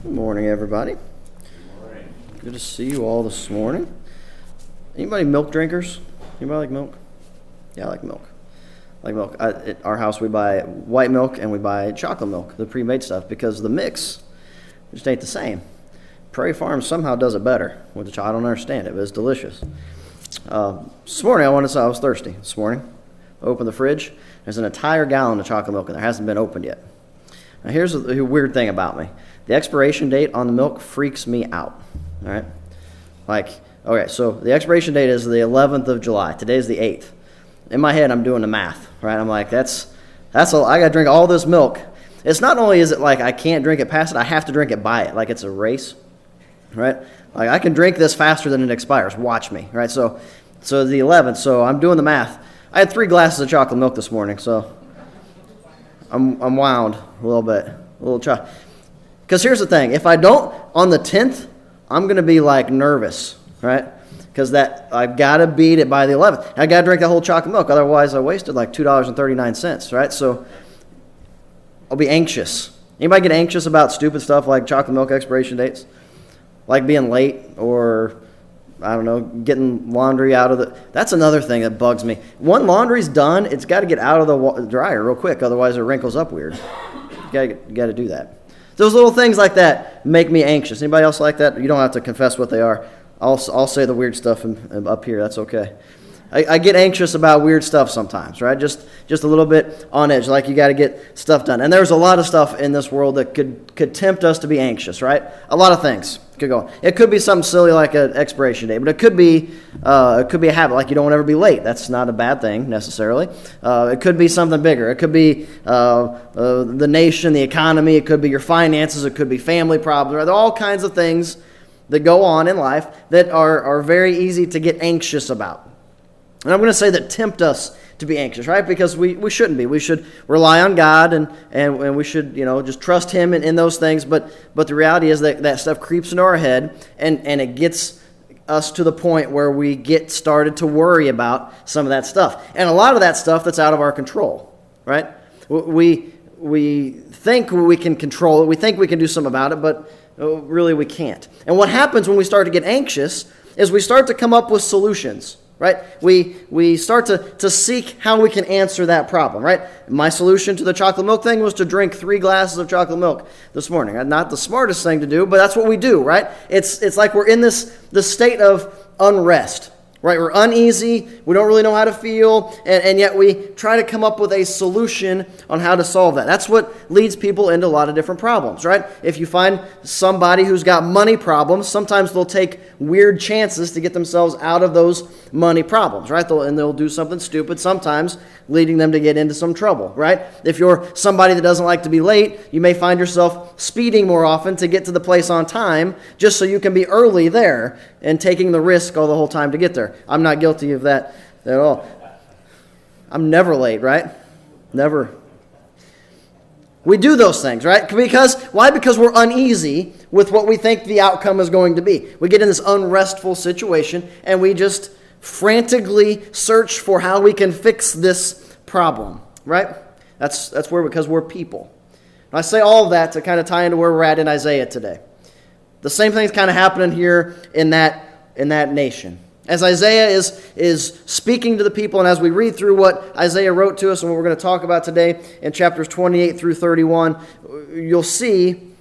Good morning, everybody. Good morning. Good to see you all this morning. Anybody milk drinkers? Anybody like milk? Yeah, I like milk. At our house, we buy white milk and we buy chocolate milk, the pre-made stuff, because the mix just ain't the same. Prairie Farms somehow does it better, which I don't understand it, but it's delicious. This morning, I was thirsty. This morning, I opened the fridge. There's an entire gallon of chocolate milk in there. It hasn't been opened yet. Now, here's the weird thing about me. The expiration date on the milk freaks me out, all right? So the expiration date is the 11th of July. Today's the 8th. In my head, I'm doing the math, right? I'm like, I got to drink all this milk. It's not only is it like I can't drink it past it, I have to drink it by it, like it's a race, right? Like I can drink this faster than it expires. Watch me, right? So the 11th, so I'm doing the math. I had 3 glasses of chocolate milk this morning, so I'm wound a little bit, Because here's the thing, if I don't, on the 10th, I'm going to be like nervous, right? Because I've got to beat it by the 11th. I got to drink that whole chocolate milk, otherwise I wasted like $2.39, right? So I'll be anxious. Anybody get anxious about stupid stuff like chocolate milk expiration dates? Like being late or, I don't know, getting laundry out of that's another thing that bugs me. When laundry's done, it's got to get out of the dryer real quick, otherwise it wrinkles up weird. You got to do that. Those little things like that make me anxious. Anybody else like that? You don't have to confess what they are. I'll say the weird stuff up here. That's okay. I get anxious about weird stuff sometimes, right? Just a little bit on edge, like you got to get stuff done. And there's a lot of stuff in this world that could tempt us to be anxious, right? A lot of things could go on. It could be something silly like an expiration date, but it could be a habit, like you don't want to ever be late. That's not a bad thing necessarily. It could be something bigger. It could be the nation, the economy. It could be your finances. It could be family problems. Right? There are all kinds of things that go on in life that are very easy to get anxious about. And I'm going to say that tempt us to be anxious, right? Because we shouldn't be. We should rely on God and we should, just trust Him in those things. But the reality is that stuff creeps into our head and it gets us to the point where we get started to worry about some of that stuff. And a lot of that stuff that's out of our control, right? We think we can control it. We think we can do something about it, but really we can't. And what happens when we start to get anxious is we start to come up with solutions. Right? We start to seek how we can answer that problem, right? My solution to the chocolate milk thing was to drink 3 glasses of chocolate milk this morning. Not the smartest thing to do, but that's what we do, right? It's like we're in this state of unrest, right? We're uneasy, we don't really know how to feel, and yet we try to come up with a solution on how to solve that. That's what leads people into a lot of different problems, right? If you find somebody who's got money problems, sometimes they'll take weird chances to get themselves out of those money problems, right? They'll do something stupid, sometimes leading them to get into some trouble, right? If you're somebody that doesn't like to be late, you may find yourself speeding more often to get to the place on time just so you can be early there and taking the risk all the whole time to get there. I'm not guilty of that at all. I'm never late, right? Never. We do those things, right? Why? Because we're uneasy with what we think the outcome is going to be. We get in this unrestful situation and we just frantically search for how we can fix this problem, right? Because we're people. And I say all of that to kind of tie into where we're at in Isaiah today. The same thing's kind of happening here in that nation. As Isaiah is speaking to the people, and as we read through what Isaiah wrote to us and what we're going to talk about today in chapters 28 through 31, you'll see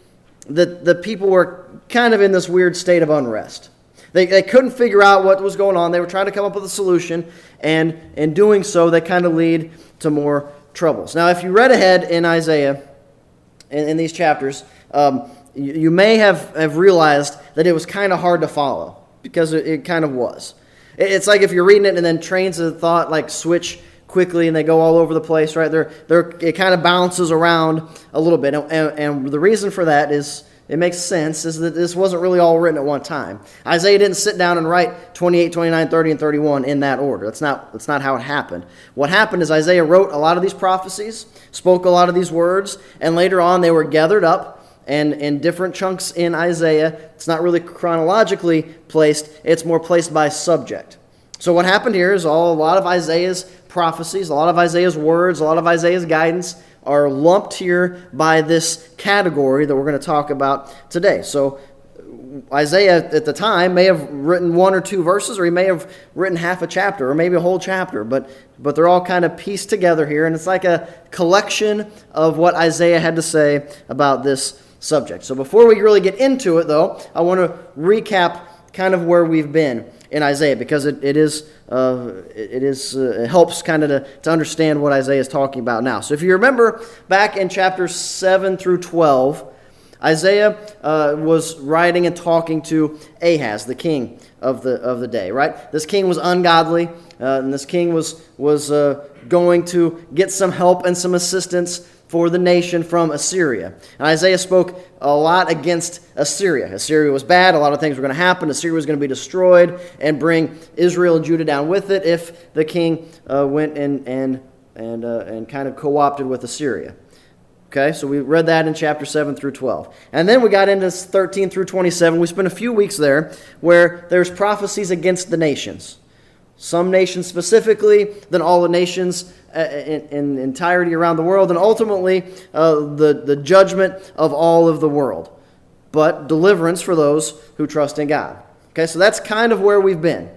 that the people were kind of in this weird state of unrest. They couldn't figure out what was going on. They were trying to come up with a solution, and in doing so, they kind of lead to more troubles. Now, if you read ahead in Isaiah, in these chapters, you may have realized that it was kind of hard to follow. Because it kind of was. It's like if you're reading it and then trains of thought like switch quickly and they go all over the place, right? It kind of bounces around a little bit. And the reason for that is, it makes sense, is that this wasn't really all written at one time. Isaiah didn't sit down and write 28, 29, 30, and 31 in that order. That's not how it happened. What happened is Isaiah wrote a lot of these prophecies, spoke a lot of these words, and later on they were gathered up. And in different chunks in Isaiah, it's not really chronologically placed, it's more placed by subject. So what happened here is a lot of Isaiah's prophecies, a lot of Isaiah's words, a lot of Isaiah's guidance are lumped here by this category that we're going to talk about today. So Isaiah at the time may have written one or two verses, or he may have written half a chapter, or maybe a whole chapter, but they're all kind of pieced together here, and it's like a collection of what Isaiah had to say about this subject. So before we really get into it, though, I want to recap kind of where we've been in Isaiah, because it helps kind of to understand what Isaiah is talking about now. So if you remember back in chapters 7 through 12, Isaiah was writing and talking to Ahaz, the king of the day, right? This king was ungodly, and this king was going to get some help and some assistance for the nation from Assyria. And Isaiah spoke a lot against Assyria. Assyria was bad. A lot of things were going to happen. Assyria was going to be destroyed and bring Israel and Judah down with it if the king went and kind of co-opted with Assyria. Okay, so we read that in chapter 7 through 12. And then we got into 13 through 27. We spent a few weeks there where there's prophecies against the nations. Some nations specifically, then all the nations in entirety around the world, and ultimately the judgment of all of the world. But deliverance for those who trust in God. Okay, so that's kind of where we've been.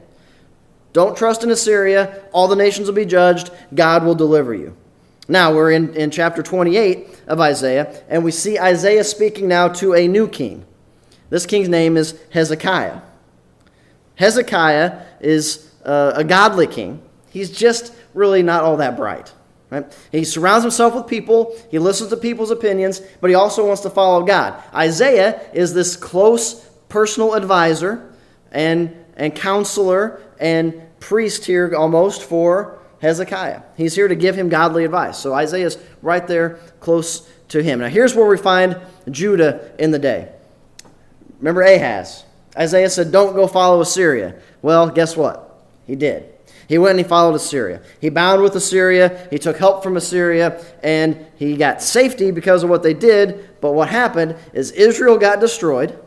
Don't trust in Assyria. All the nations will be judged. God will deliver you. Now we're in chapter 28 of Isaiah, and we see Isaiah speaking now to a new king. This king's name is Hezekiah. Hezekiah is a godly king. He's just really not all that bright. Right? He surrounds himself with people. He listens to people's opinions, but he also wants to follow God. Isaiah is this close personal advisor and counselor and priest here almost for Hezekiah. He's here to give him godly advice. So Isaiah's right there close to him. Now here's where we find Judah in the day. Remember Ahaz. Isaiah said, don't go follow Assyria. Well, guess what? He did. He went and he followed Assyria. He bound with Assyria. He took help from Assyria. And he got safety because of what they did. But what happened is Israel got destroyed.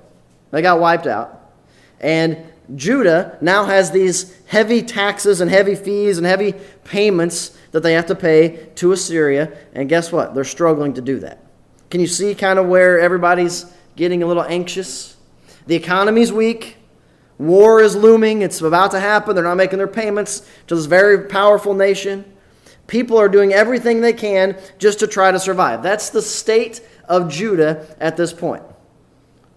They got wiped out. And Judah now has these heavy taxes and heavy fees and heavy payments that they have to pay to Assyria. And guess what? They're struggling to do that. Can you see kind of where everybody's getting a little anxious? The economy's weak. War is looming. It's about to happen. They're not making their payments to this very powerful nation. People are doing everything they can just to try to survive. That's the state of Judah at this point.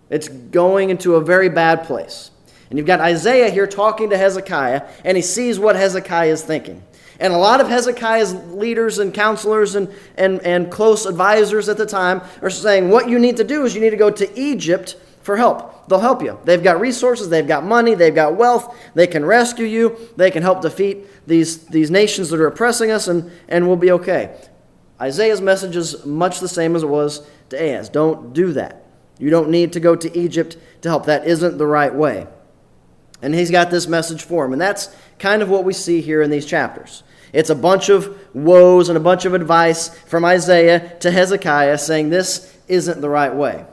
It's going into a very bad place. And you've got Isaiah here talking to Hezekiah, and he sees what Hezekiah is thinking. And a lot of Hezekiah's leaders and counselors and close advisors at the time are saying, what you need to do is you need to go to Egypt for help. They'll help you. They've got resources, they've got money, they've got wealth, they can rescue you, they can help defeat these nations that are oppressing us, and we'll be okay. Isaiah's message is much the same as it was to Ahaz. Don't do that. You don't need to go to Egypt to help. That isn't the right way. And he's got this message for him. And that's kind of what we see here in these chapters. It's a bunch of woes and a bunch of advice from Isaiah to Hezekiah saying this isn't the right way.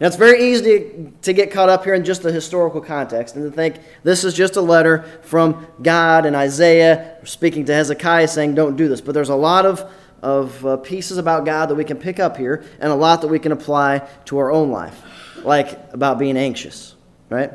Now, it's very easy to get caught up here in just the historical context and to think this is just a letter from God and Isaiah speaking to Hezekiah saying don't do this. But there's a lot of pieces about God that we can pick up here and a lot that we can apply to our own life, like about being anxious, right?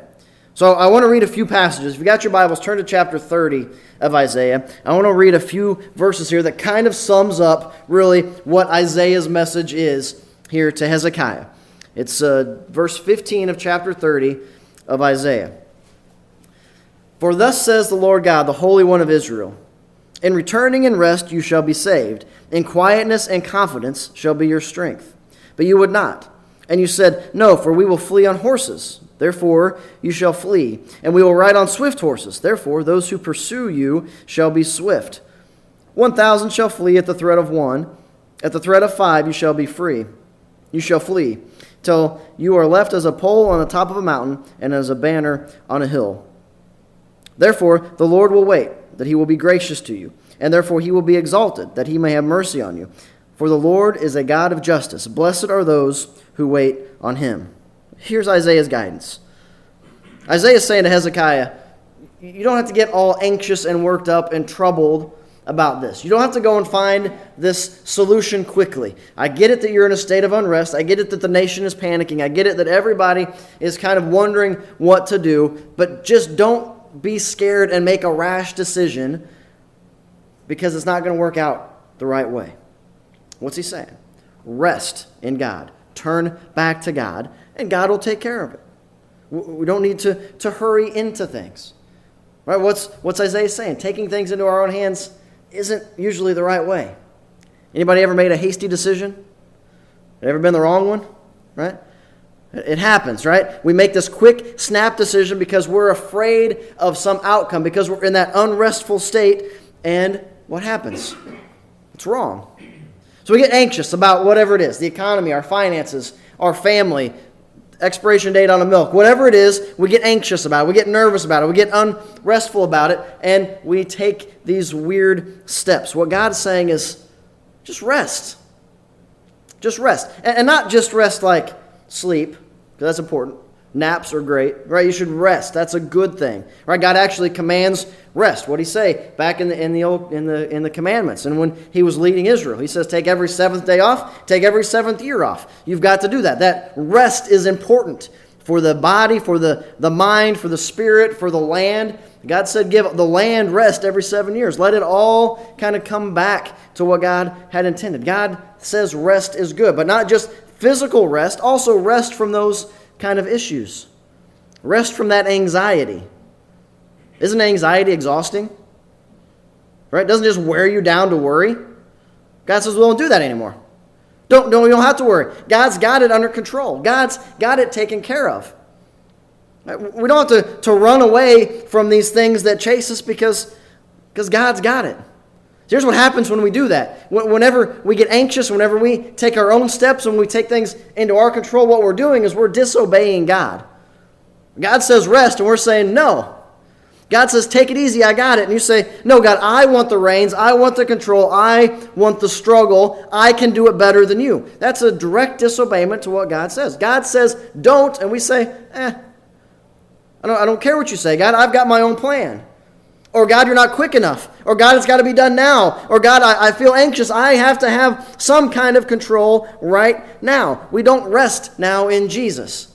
So I want to read a few passages. If you got your Bibles, turn to chapter 30 of Isaiah. I want to read a few verses here that kind of sums up really what Isaiah's message is here to Hezekiah. It's verse 15 of chapter 30 of Isaiah. For thus says the Lord God, the Holy One of Israel, in returning and rest you shall be saved. In quietness and confidence shall be your strength. But you would not. And you said, no, for we will flee on horses. Therefore you shall flee. And we will ride on swift horses. Therefore those who pursue you shall be swift. 1,000 shall flee at the threat of one. At the threat of 5 you shall be free. You shall flee, till you are left as a pole on the top of a mountain and as a banner on a hill. Therefore the Lord will wait, that he will be gracious to you. And therefore he will be exalted, that he may have mercy on you. For the Lord is a God of justice. Blessed are those who wait on him. Here's Isaiah's guidance. Isaiah is saying to Hezekiah, you don't have to get all anxious and worked up and troubled about this. You don't have to go and find this solution quickly. I get it that you're in a state of unrest. I get it that the nation is panicking. I get it that everybody is kind of wondering what to do. But just don't be scared and make a rash decision, because it's not going to work out the right way. What's he saying? Rest in God. Turn back to God, and God will take care of it. We don't need to hurry into things. Right? What's Isaiah saying? Taking things into our own hands isn't usually the right way. Anybody ever made a hasty decision? Ever been the wrong one? Right? It happens, right? We make this quick snap decision because we're afraid of some outcome, because we're in that unrestful state, and what happens? It's wrong. So we get anxious about whatever it is, the economy, our finances, our family, expiration date on a milk, whatever it is, we get anxious about it, we get nervous about it, we get unrestful about it, and we take these weird steps. What God's saying is, just rest. Just rest. And not just rest like sleep, because that's important. Naps are great, right? You should rest. That's a good thing, right? God actually commands rest. What did he say back in the commandments? And when he was leading Israel, he says, take every seventh day off, take every seventh year off. You've got to do that. That rest is important for the body, for the mind, for the spirit, for the land. God said, give the land rest every 7 years. Let it all kind of come back to what God had intended. God says rest is good, but not just physical rest, also rest from those kind of issues. Rest from that anxiety. Isn't anxiety exhausting? Right? It doesn't just wear you down to worry. God says we don't do that anymore. You don't have to worry. God's got it under control. God's got it taken care of. We don't have to run away from these things that chase us because God's got it. Here's what happens when we do that. Whenever we get anxious, whenever we take our own steps, when we take things into our control, what we're doing is we're disobeying God. God says rest, and we're saying no. God says take it easy, I got it. And you say, no, God, I want the reins, I want the control, I want the struggle, I can do it better than you. That's a direct disobeyment to what God says. God says don't, and we say, I don't care what you say, God, I've got my own plan. Or God, you're not quick enough. Or God, it's got to be done now. Or God, I feel anxious. I have to have some kind of control right now. We don't rest now in Jesus.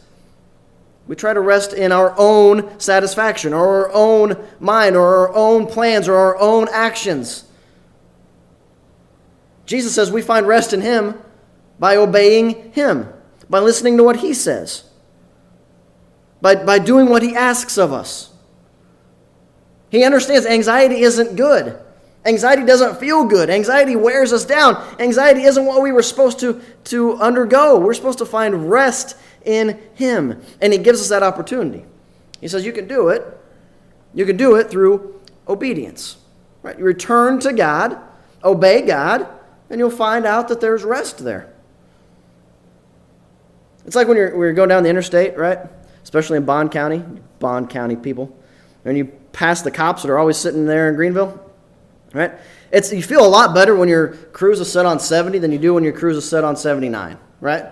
We try to rest in our own satisfaction, or our own mind, or our own plans, or our own actions. Jesus says we find rest in Him by obeying Him, by listening to what He says, by doing what He asks of us. He understands anxiety isn't good. Anxiety doesn't feel good. Anxiety wears us down. Anxiety isn't what we were supposed to undergo. We're supposed to find rest in Him. And He gives us that opportunity. He says you can do it. You can do it through obedience. Right? You return to God, obey God, and you'll find out that there's rest there. It's like when you're going down the interstate, right? Especially in Bond County people. And you pass the cops that are always sitting there in Greenville, right? You feel a lot better when your cruise is set on 70 than you do when your cruise is set on 79, right?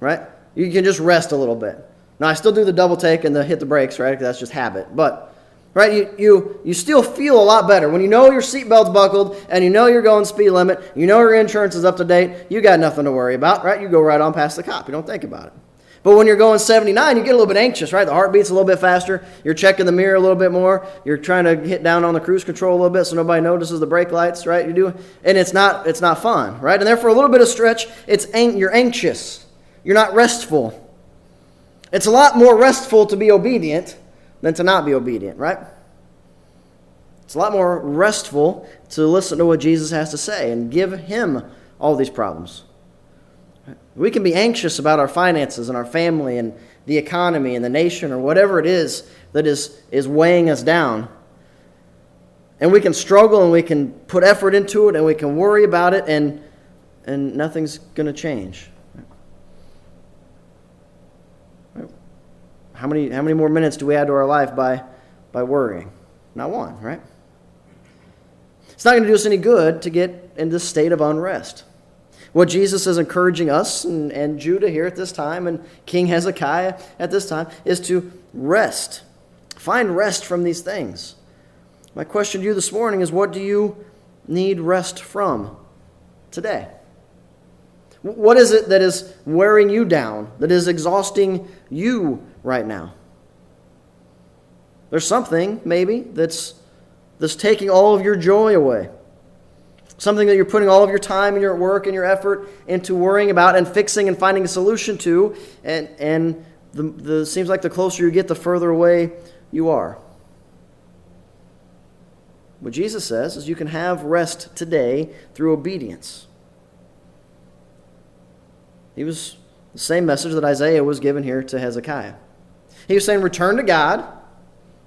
Right? You can just rest a little bit. Now, I still do the double take and the hit the brakes, right? 'Cause that's just habit. But, right, you still feel a lot better. When you know your seatbelt's buckled and you know you're going speed limit, you know your insurance is up to date, you got nothing to worry about, right? You go right on past the cop. You don't think about it. But when you're going 79, you get a little bit anxious, right? The heart beats a little bit faster. You're checking the mirror a little bit more. You're trying to hit down on the cruise control a little bit so nobody notices the brake lights, right? And it's not fun, right? And therefore, a little bit of stretch, you're anxious. You're not restful. It's a lot more restful to be obedient than to not be obedient, right? It's a lot more restful to listen to what Jesus has to say and give Him all these problems. We can be anxious about our finances and our family and the economy and the nation or whatever it is that is weighing us down. And we can struggle and we can put effort into it and we can worry about it and nothing's going to change. How many more minutes do we add to our life by worrying? Not one, right? It's not going to do us any good to get in this state of unrest. What Jesus is encouraging us and Judah here at this time and King Hezekiah at this time is to rest. Find rest from these things. My question to you this morning is, what do you need rest from today? What is it that is wearing you down, that is exhausting you right now? There's something, maybe, that's taking all of your joy away. Something that you're putting all of your time and your work and your effort into worrying about and fixing and finding a solution to, and seems like the closer you get, the further away you are. What Jesus says is you can have rest today through obedience. He was the same message that Isaiah was given here to Hezekiah. He was saying, return to God.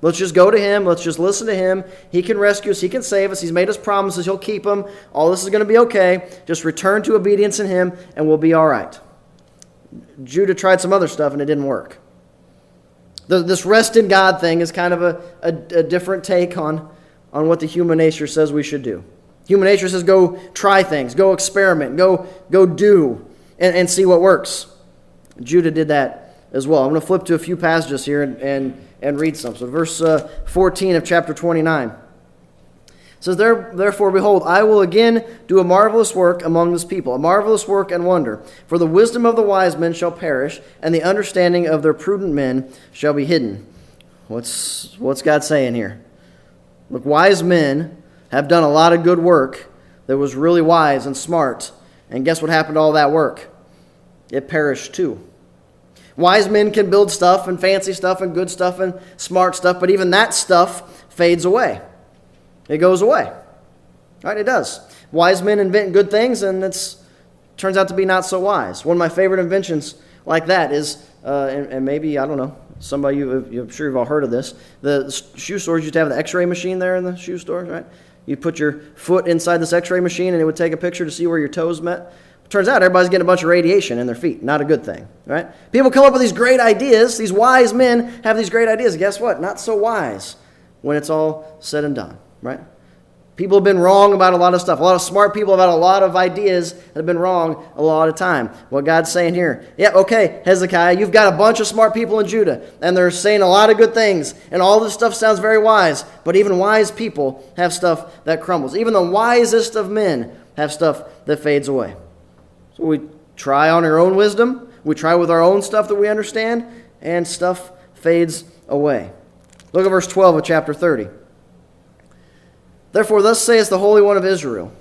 Let's just go to Him. Let's just listen to Him. He can rescue us. He can save us. He's made us promises. He'll keep them. All this is going to be okay. Just return to obedience in Him and we'll be all right. Judah tried some other stuff and it didn't work. This rest in God thing is kind of a different take on what the human nature says we should do. Human nature says go try things, go experiment, go do, and see what works. Judah did that as well. I'm going to flip to a few passages here and read some. So verse 14 of chapter 29. It says, Therefore, behold, I will again do a marvelous work among this people, a marvelous work and wonder. For the wisdom of the wise men shall perish, and the understanding of their prudent men shall be hidden. What's God saying here? Look, wise men have done a lot of good work that was really wise and smart. And guess what happened to all that work? It perished too. Wise men can build stuff and fancy stuff and good stuff and smart stuff, but even that stuff fades away. It goes away. Right? It does. Wise men invent good things, and it turns out to be not so wise. One of my favorite inventions like that is, and maybe, I don't know, somebody, I'm sure you've all heard of this, the shoe stores used to have the x-ray machine there in the shoe stores, right? You put your foot inside this x-ray machine, and it would take a picture to see where your toes met. Turns out everybody's getting a bunch of radiation in their feet. Not a good thing, right? People come up with these great ideas. These wise men have these great ideas. Guess what? Not so wise when it's all said and done, right? People have been wrong about a lot of stuff. A lot of smart people have had a lot of ideas that have been wrong a lot of time. What God's saying here, yeah, okay, Hezekiah, you've got a bunch of smart people in Judah, and they're saying a lot of good things, and all this stuff sounds very wise, but even wise people have stuff that crumbles. Even the wisest of men have stuff that fades away. So we try on our own wisdom, we try with our own stuff that we understand, and stuff fades away. Look at verse 12 of chapter 30. Therefore, thus saith the Holy One of Israel,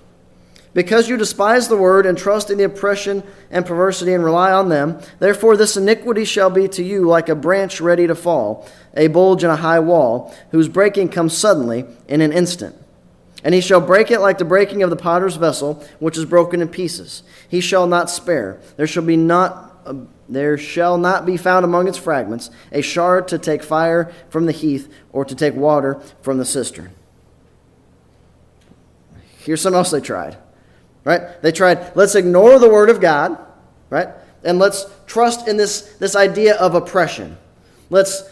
because you despise the word and trust in the oppression and perversity and rely on them, therefore this iniquity shall be to you like a branch ready to fall, a bulge in a high wall, whose breaking comes suddenly in an instant. And he shall break it like the breaking of the potter's vessel, which is broken in pieces. He shall not spare. There shall not be found among its fragments a shard to take fire from the heath or to take water from the cistern. Here's something else they tried, right? They tried, let's ignore the word of God, right? And let's trust in this idea of oppression. Let's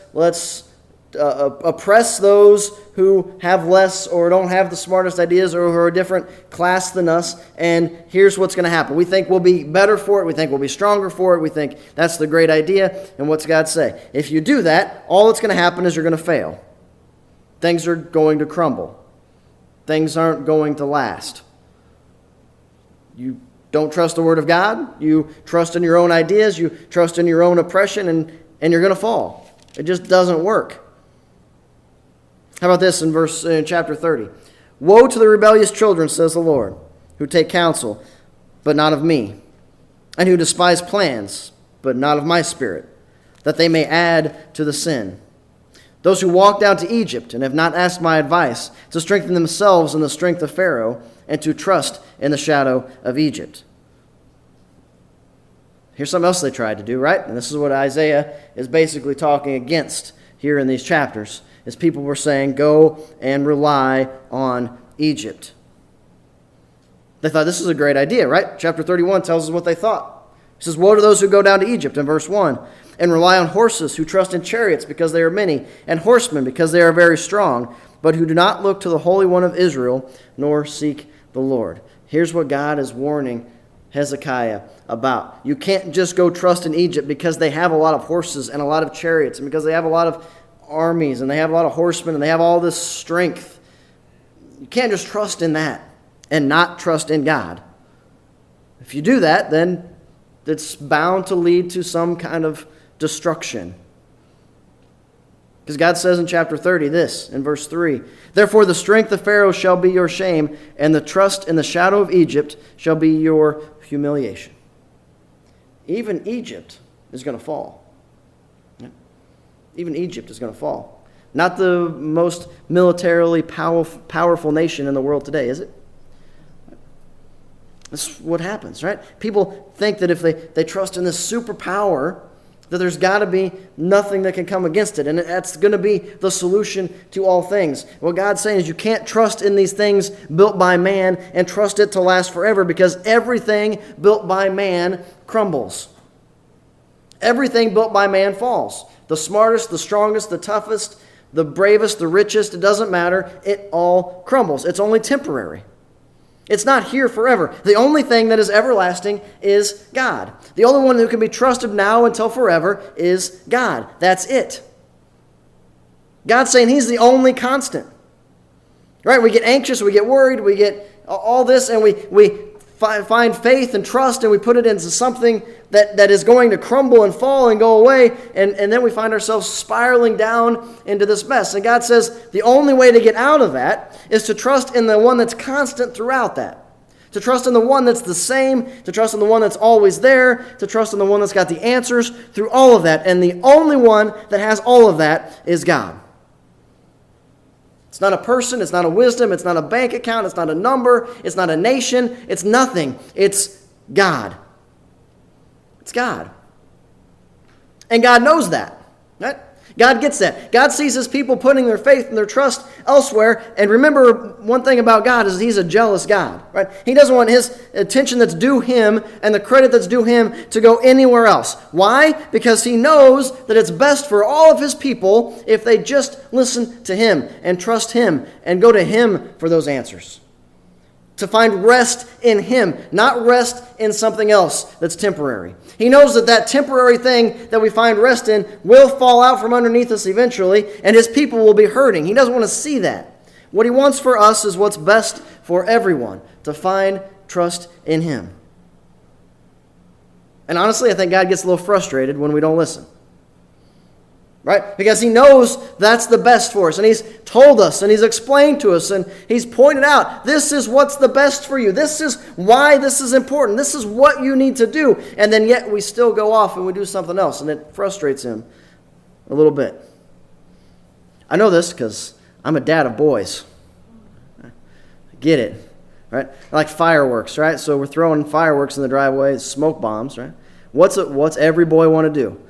oppress those who have less or don't have the smartest ideas or who are a different class than us, and here's what's going to happen. We think we'll be better for it. We think we'll be stronger for it. We think that's the great idea, and what's God say? If you do that, all that's going to happen is you're going to fail. Things are going to crumble. Things aren't going to last. You don't trust the word of God. You trust in your own ideas. You trust in your own oppression, and you're going to fall. It just doesn't work. How about this in chapter 30? Woe to the rebellious children, says the Lord, who take counsel, but not of me, and who despise plans, but not of my spirit, that they may add to the sin. Those who walk down to Egypt and have not asked my advice, to strengthen themselves in the strength of Pharaoh, and to trust in the shadow of Egypt. Here's something else they tried to do, right? And this is what Isaiah is basically talking against here in these chapters, is people were saying, go and rely on Egypt. They thought this is a great idea, right? Chapter 31 tells us what they thought. It says, woe to those who go down to Egypt, in verse 1, and rely on horses, who trust in chariots because they are many, and horsemen because they are very strong, but who do not look to the Holy One of Israel, nor seek the Lord. Here's what God is warning Hezekiah about. You can't just go trust in Egypt because they have a lot of horses and a lot of chariots, and because they have a lot of armies, and they have a lot of horsemen, and they have all this strength. You can't just trust in that. and not trust in God. If you do that, then it's bound to lead to some kind of destruction. Because God says in chapter 30 this, in verse 3, "Therefore the strength of Pharaoh shall be your shame, and the trust in the shadow of Egypt shall be your humiliation." Even Egypt is going to fall. Even Egypt is going to fall. Not the most militarily powerful nation in the world today, is it? That's what happens, right? People think that if they trust in this superpower, that there's got to be nothing that can come against it. And that's going to be the solution to all things. What God's saying is you can't trust in these things built by man and trust it to last forever, because everything built by man crumbles. Everything built by man falls. The smartest, the strongest, the toughest, the bravest, the richest, it doesn't matter. It all crumbles. It's only temporary. It's not here forever. The only thing that is everlasting is God. The only one who can be trusted now until forever is God. That's it. God's saying He's the only constant. Right? We get anxious, we get worried, we get all this, and we find faith and trust, and we put it into something that is going to crumble and fall and go away, and then we find ourselves spiraling down into this mess. And God says the only way to get out of that is to trust in the one that's constant throughout that. To trust in the one that's the same, to trust in the one that's always there, to trust in the one that's got the answers through all of that. And the only one that has all of that is God. It's not a person, it's not a wisdom, it's not a bank account, it's not a number, it's not a nation, it's nothing. It's God. It's God. And God knows that. Right? God gets that. God sees His people putting their faith and their trust elsewhere. And remember, one thing about God is He's a jealous God. Right? He doesn't want His attention that's due Him and the credit that's due Him to go anywhere else. Why? Because He knows that it's best for all of His people if they just listen to Him and trust Him and go to Him for those answers. To find rest in Him, not rest in something else that's temporary. He knows that temporary thing that we find rest in will fall out from underneath us eventually, and His people will be hurting. He doesn't want to see that. What He wants for us is what's best for everyone, to find trust in Him. And honestly, I think God gets a little frustrated when we don't listen. Right? Because He knows that's the best for us. And He's told us and He's explained to us and He's pointed out, this is what's the best for you. This is why this is important. This is what you need to do. And then yet we still go off and we do something else. And it frustrates Him a little bit. I know this because I'm a dad of boys. I get it. Right? I like fireworks, right? So we're throwing fireworks in the driveway, smoke bombs, right? What's every boy want to do?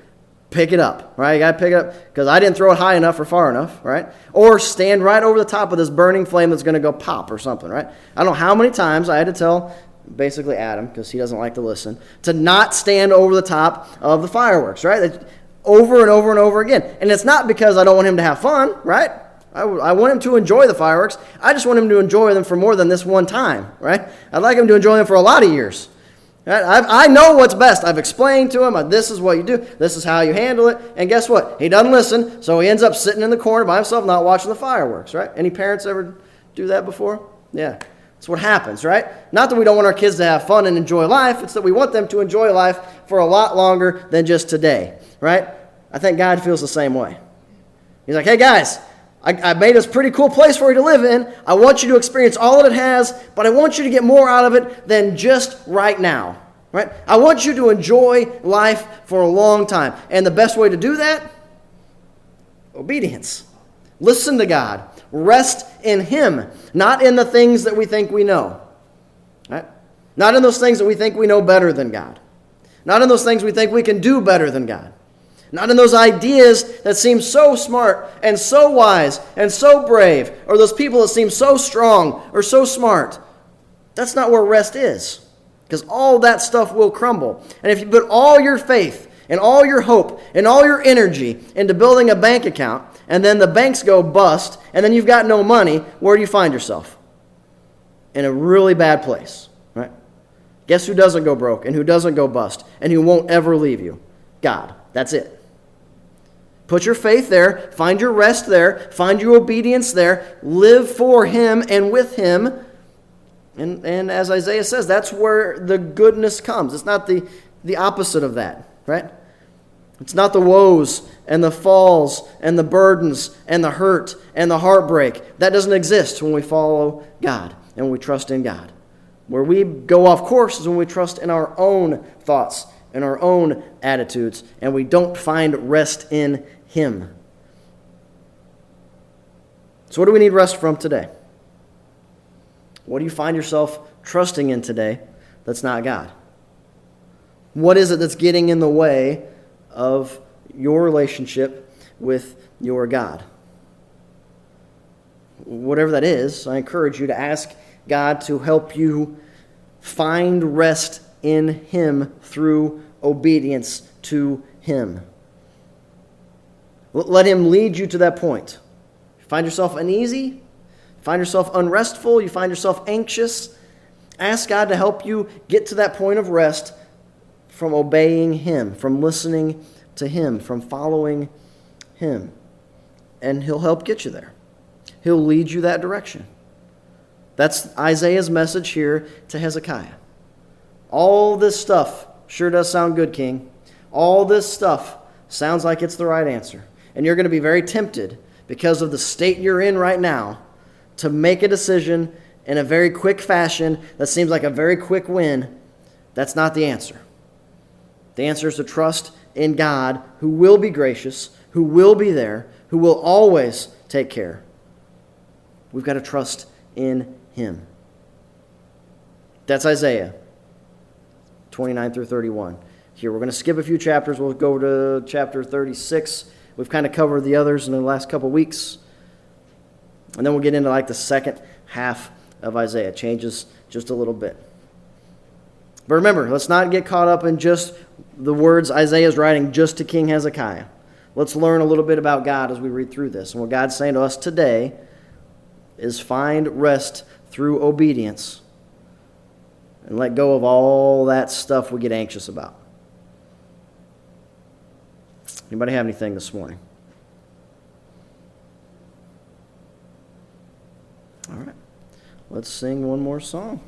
Pick it up, right? You got to pick it up because I didn't throw it high enough or far enough, right? Or stand right over the top of this burning flame that's going to go pop or something, right? I don't know how many times I had to tell basically Adam, because he doesn't like to listen, to not stand over the top of the fireworks, right? Over and over and over again. And it's not because I don't want him to have fun, right? I want him to enjoy the fireworks. I just want him to enjoy them for more than this one time, right? I'd like him to enjoy them for a lot of years. Right? I know what's best. I've explained to him, this is what you do, this is how you handle it, and guess what? He doesn't listen, so he ends up sitting in the corner by himself not watching the fireworks, right? Any parents ever do that before? Yeah, that's what happens, right? Not that we don't want our kids to have fun and enjoy life, it's that we want them to enjoy life for a lot longer than just today, right? I think God feels the same way. He's like, hey guys, I made this pretty cool place for you to live in. I want you to experience all that it has, but I want you to get more out of it than just right now. Right? I want you to enjoy life for a long time. And the best way to do that? Obedience. Listen to God. Rest in Him, not in the things that we think we know. Right? Not in those things that we think we know better than God. Not in those things we think we can do better than God. Not in those ideas that seem so smart and so wise and so brave, or those people that seem so strong or so smart. That's not where rest is, because all that stuff will crumble. And if you put all your faith and all your hope and all your energy into building a bank account, and then the banks go bust, and then you've got no money, where do you find yourself? In a really bad place, right? Guess who doesn't go broke and who doesn't go bust and who won't ever leave you? God. That's it. Put your faith there, find your rest there, find your obedience there, live for Him and with Him, And as Isaiah says, that's where the goodness comes. It's not the opposite of that, right? It's not the woes and the falls and the burdens and the hurt and the heartbreak. That doesn't exist when we follow God and when we trust in God. Where we go off course is when we trust in our own thoughts and our own attitudes, and we don't find rest in Him. So what do we need rest from today? What do you find yourself trusting in today that's not God? What is it that's getting in the way of your relationship with your God? Whatever that is, I encourage you to ask God to help you find rest in Him through obedience to Him. Let Him lead you to that point. You find yourself uneasy, find yourself unrestful, you find yourself anxious, ask God to help you get to that point of rest from obeying Him, from listening to Him, from following Him. And He'll help get you there. He'll lead you that direction. That's Isaiah's message here to Hezekiah. All this stuff sure does sound good, King. All this stuff sounds like it's the right answer. And you're going to be very tempted because of the state you're in right now to make a decision in a very quick fashion that seems like a very quick win. That's not the answer. The answer is to trust in God, who will be gracious, who will be there, who will always take care. We've got to trust in Him. That's Isaiah 29 through 31. Here, we're going to skip a few chapters. We'll go to chapter 36. We've kind of covered the others in the last couple weeks. And then we'll get into like the second half of Isaiah. It changes just a little bit. But remember, let's not get caught up in just the words Isaiah is writing just to King Hezekiah. Let's learn a little bit about God as we read through this. And what God's saying to us today is find rest through obedience and let go of all that stuff we get anxious about. Anybody have anything this morning? All right. Let's sing one more song.